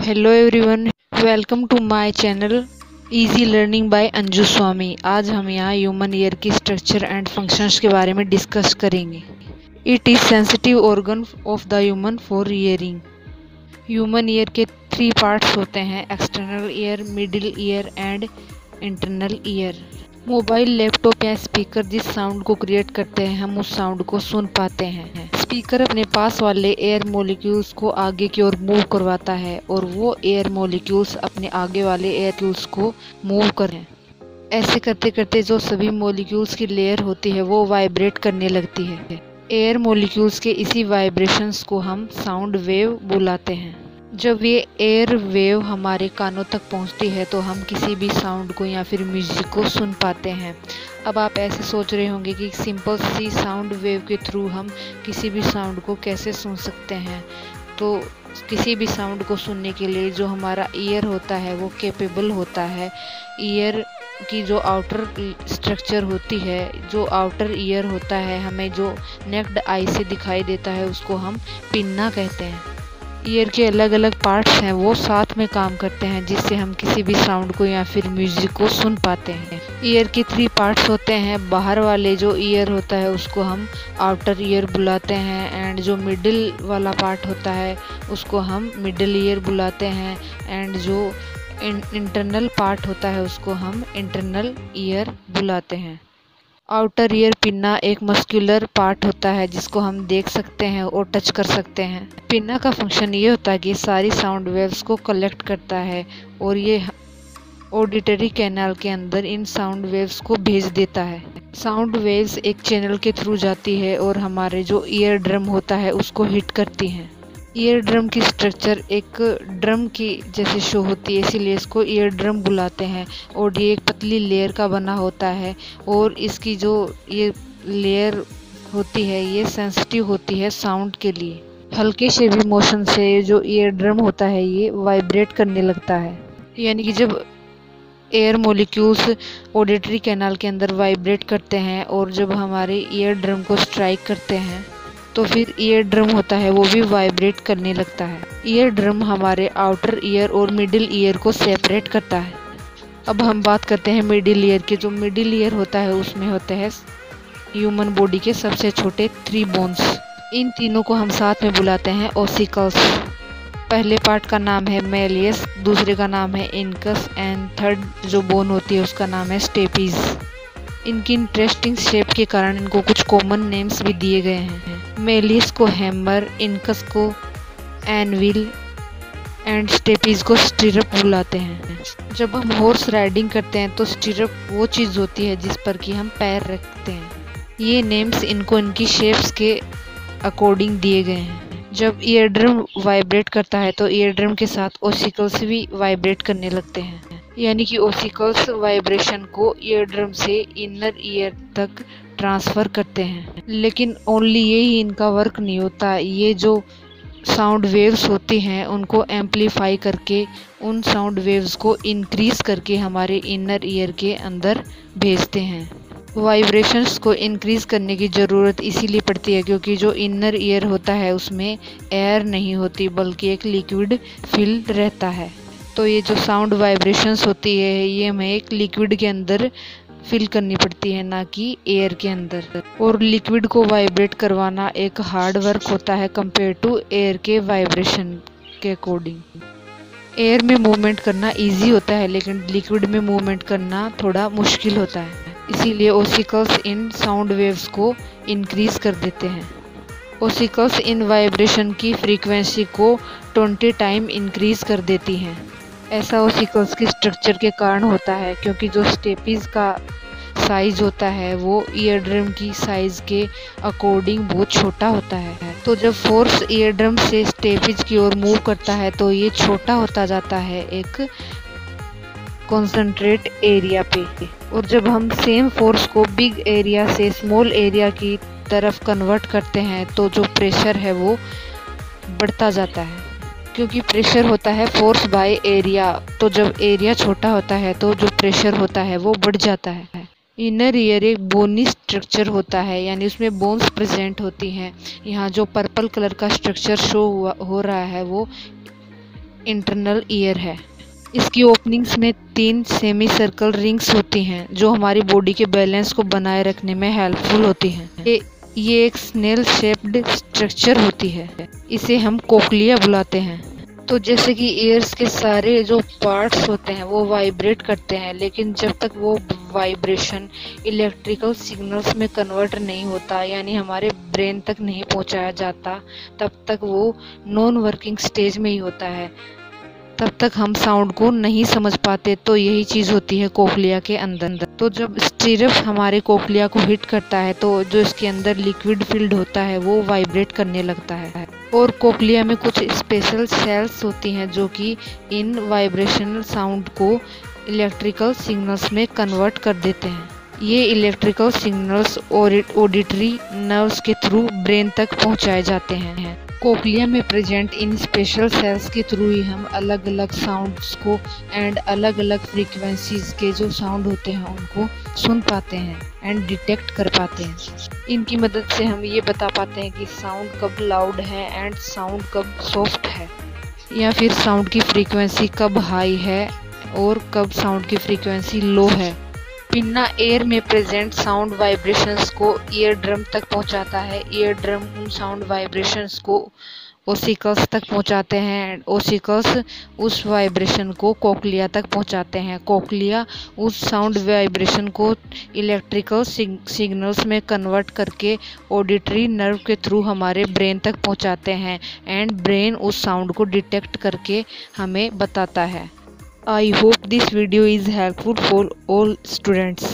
Hello everyone, welcome to my channel easy learning by Anju Swami. आज हम यहाँ ह्यूमन ईयर की स्ट्रक्चर एंड फंक्शंस के बारे में डिस्कस करेंगे। It is sensitive organ of the human for hearing. Human ear के 3 पार्ट्स होते हैं: external ear, middle ear and internal ear. Mobile, laptop या स्पीकर जिस साउंड को क्रिएट करते हैं हम उस साउंड को सुन पाते हैं। स्पीकर अपने पास वाले एयर मॉलिक्यूल्स को आगे की ओर मूव करवाता है और वो एयर मॉलिक्यूल्स अपने आगे वाले एयर मॉलिक्यूल्स को मूव करें। ऐसे करते करते जो सभी मॉलिक्यूल्स की लेयर होती है वो वाइब्रेट करने लगती है। एयर मॉलिक्यूल्स के इसी वाइब्रेशंस को हम साउंड वेव बुलाते हैं। जब ये एयर वेव हमारे कानों तक पहुंचती है तो हम किसी भी साउंड को या फिर म्यूजिक को सुन पाते हैं। अब आप ऐसे सोच रहे होंगे कि सिंपल सी साउंड वेव के थ्रू हम किसी भी साउंड को कैसे सुन सकते हैं। तो किसी भी साउंड को सुनने के लिए जो हमारा ईयर होता है वो कैपेबल होता है। ईयर की जो आउटर स्ट्रक्चर होती है, जो आउटर ईयर होता है, हमें जो नेक्ड आई से दिखाई देता है उसको हम पिन्ना कहते हैं। ईयर के अलग अलग पार्ट्स हैं वो साथ में काम करते हैं जिससे हम किसी भी साउंड को या फिर म्यूजिक को सुन पाते हैं। ईयर के 3 पार्ट्स होते हैं। बाहर वाले जो ईयर होता है उसको हम आउटर ईयर बुलाते हैं एंड जो मिडिल वाला पार्ट होता है उसको हम मिडिल ईयर बुलाते हैं एंड जो इंटरनल पार्ट होता है उसको हम इंटरनल ईयर बुलाते हैं। आउटर ईयर पिन्ना एक मस्कुलर पार्ट होता है जिसको हम देख सकते हैं और टच कर सकते हैं। पिन्ना का फंक्शन ये होता है कि सारी साउंड वेव्स को कलेक्ट करता है और ये ऑडिटरी कैनाल के अंदर इन साउंड वेव्स को भेज देता है। साउंड वेव्स एक चैनल के थ्रू जाती है और हमारे जो ईयर ड्रम होता है उसको हिट करती हैं। ईयर ड्रम की स्ट्रक्चर एक ड्रम की जैसे शो होती है, इसीलिए इसको ईयर ड्रम बुलाते हैं। और ये एक पतली लेयर का बना होता है और इसकी जो ये लेयर होती है ये सेंसिटिव होती है साउंड के लिए। हल्के से भी मोशन से जो ईयर ड्रम होता है ये वाइब्रेट करने लगता है। यानी कि जब एयर मॉलिक्यूल्स ऑडिटरी कैनाल के अंदर वाइब्रेट करते हैं और जब हमारे ईयर ड्रम को स्ट्राइक करते हैं तो फिर ईयर ड्रम होता है वो भी वाइब्रेट करने लगता है। ईयर ड्रम हमारे आउटर ईयर और मिडिल ईयर को सेपरेट करता है। अब हम बात करते हैं मिडिल ईयर की। जो मिडिल ईयर होता है उसमें होते हैं ह्यूमन बॉडी के सबसे छोटे 3 बोन्स। इन तीनों को हम साथ में बुलाते हैं ओसिकल्स। पहले पार्ट का नाम है मेलियस, दूसरे का नाम है इनकस एंड थर्ड जो बोन होती है उसका नाम है स्टेपीज। इनकी इंटरेस्टिंग शेप के कारण इनको कुछ कॉमन नेम्स भी दिए गए हैं। मेलियस को हैमर, इनकस को एनविल एंड स्टेपीज को स्टिरप बुलाते हैं। जब हम हॉर्स राइडिंग करते हैं तो स्टिरप वो चीज़ होती है जिस पर कि हम पैर रखते हैं। ये नेम्स इनको इनकी शेप्स के अकॉर्डिंग दिए गए हैं। जब ईयर ड्रम वाइब्रेट करता है तो ईयर ड्रम के साथ ओसिकल्स भी वाइब्रेट करने लगते हैं। यानी कि ओसिकल्स वाइब्रेशन को ईयर ड्रम से इनर ईयर तक ट्रांसफ़र करते हैं। लेकिन ओनली यही इनका वर्क नहीं होता, ये जो साउंड वेव्स होती हैं उनको एम्पलीफाई करके उन साउंड वेव्स को इंक्रीज करके हमारे इनर ईयर के अंदर भेजते हैं। वाइब्रेशंस को इंक्रीज करने की ज़रूरत इसीलिए पड़ती है क्योंकि जो इनर ईयर होता है उसमें एयर नहीं होती बल्कि एक लिक्विड फिल रहता है। तो ये जो साउंड वाइब्रेशंस होती है ये हमें एक लिक्विड के अंदर फिल करनी पड़ती है, ना कि एयर के अंदर। और लिक्विड को वाइब्रेट करवाना एक हार्ड वर्क होता है कंपेयर टू एयर के वाइब्रेशन के अकॉर्डिंग। एयर में मूवमेंट करना इजी होता है लेकिन लिक्विड में मूवमेंट करना थोड़ा मुश्किल होता है। इसीलिए ओसिकल्स इन साउंड वेव्स को इंक्रीज कर देते हैं। ओसिकल्स इन वाइब्रेशन की फ्रीक्वेंसी को 20 टाइम इंक्रीज कर देती हैं। ऐसा ओसिकल्स की स्ट्रक्चर के कारण होता है क्योंकि जो स्टेपीज का साइज होता है वो ईयर ड्रम की साइज के अकॉर्डिंग बहुत छोटा होता है। तो जब फोर्स ईयर ड्रम से स्टेपीज की ओर मूव करता है तो ये छोटा होता जाता है एक कॉन्सेंट्रेट एरिया पे। और जब हम सेम फोर्स को बिग एरिया से स्मॉल एरिया की तरफ कन्वर्ट करते हैं तो जो प्रेशर है वो बढ़ता जाता है क्योंकि प्रेशर होता है फोर्स बाय एरिया। तो जब एरिया छोटा होता है तो जो प्रेशर होता है वो बढ़ जाता है। इनर ईयर एक बोनी स्ट्रक्चर होता है यानी उसमें बोन्स प्रेजेंट होती हैं। यहाँ जो पर्पल कलर का स्ट्रक्चर शो हो रहा है वो इंटरनल ईयर है। इसकी ओपनिंग्स में 3 सेमी सर्कल रिंग्स होती हैं जो हमारी बॉडी के बैलेंस को बनाए रखने में हेल्पफुल होती हैं। ये एक स्नेल शेप्ड स्ट्रक्चर होती है। इसे हम कोक्लिया बुलाते हैं। तो जैसे कि ईयर्स के सारे जो पार्ट्स होते हैं वो वाइब्रेट करते हैं, लेकिन जब तक वो वाइब्रेशन इलेक्ट्रिकल सिग्नल्स में कन्वर्ट नहीं होता, यानी हमारे ब्रेन तक नहीं पहुंचाया जाता, तब तक वो नॉन वर्किंग स्टेज में ही होता है। तब तक हम साउंड को नहीं समझ पाते। तो यही चीज़ होती है कोक्लिया के अंदर। तो जब स्टिरअप हमारे कोक्लिया को हिट करता है तो जो इसके अंदर लिक्विड फील्ड होता है वो वाइब्रेट करने लगता है। और कोक्लिया में कुछ स्पेशल सेल्स होती हैं जो कि इन वाइब्रेशनल साउंड को इलेक्ट्रिकल सिग्नल्स में कन्वर्ट कर देते हैं। ये इलेक्ट्रिकल सिग्नल्स ऑडिटरी नर्व्स के थ्रू ब्रेन तक पहुंचाए जाते हैं। कोक्लिया में प्रेजेंट इन स्पेशल सेल्स के थ्रू ही हम अलग अलग साउंड्स को एंड अलग अलग फ्रीक्वेंसीज के जो साउंड होते हैं उनको सुन पाते हैं एंड डिटेक्ट कर पाते हैं। इनकी मदद से हम ये बता पाते हैं कि साउंड कब लाउड है एंड साउंड कब सॉफ्ट है, या फिर साउंड की फ्रीक्वेंसी कब हाई है और कब साउंड की फ्रीक्वेंसी लो है। पिन्ना एयर में प्रेजेंट साउंड वाइब्रेशंस को ईयर ड्रम तक पहुंचाता है। ईयर ड्रम उन साउंड वाइब्रेशंस को ओसिकल्स तक पहुंचाते हैं। ओसिकल्स उस वाइब्रेशन को कोक्लिया तक पहुंचाते हैं। कोक्लिया उस साउंड वाइब्रेशन को इलेक्ट्रिकल सिग्नल्स में कन्वर्ट करके ऑडिटरी नर्व के थ्रू हमारे ब्रेन तक पहुंचाते हैं एंड ब्रेन उस साउंड को डिटेक्ट करके हमें बताता है। I hope this video is helpful for all students.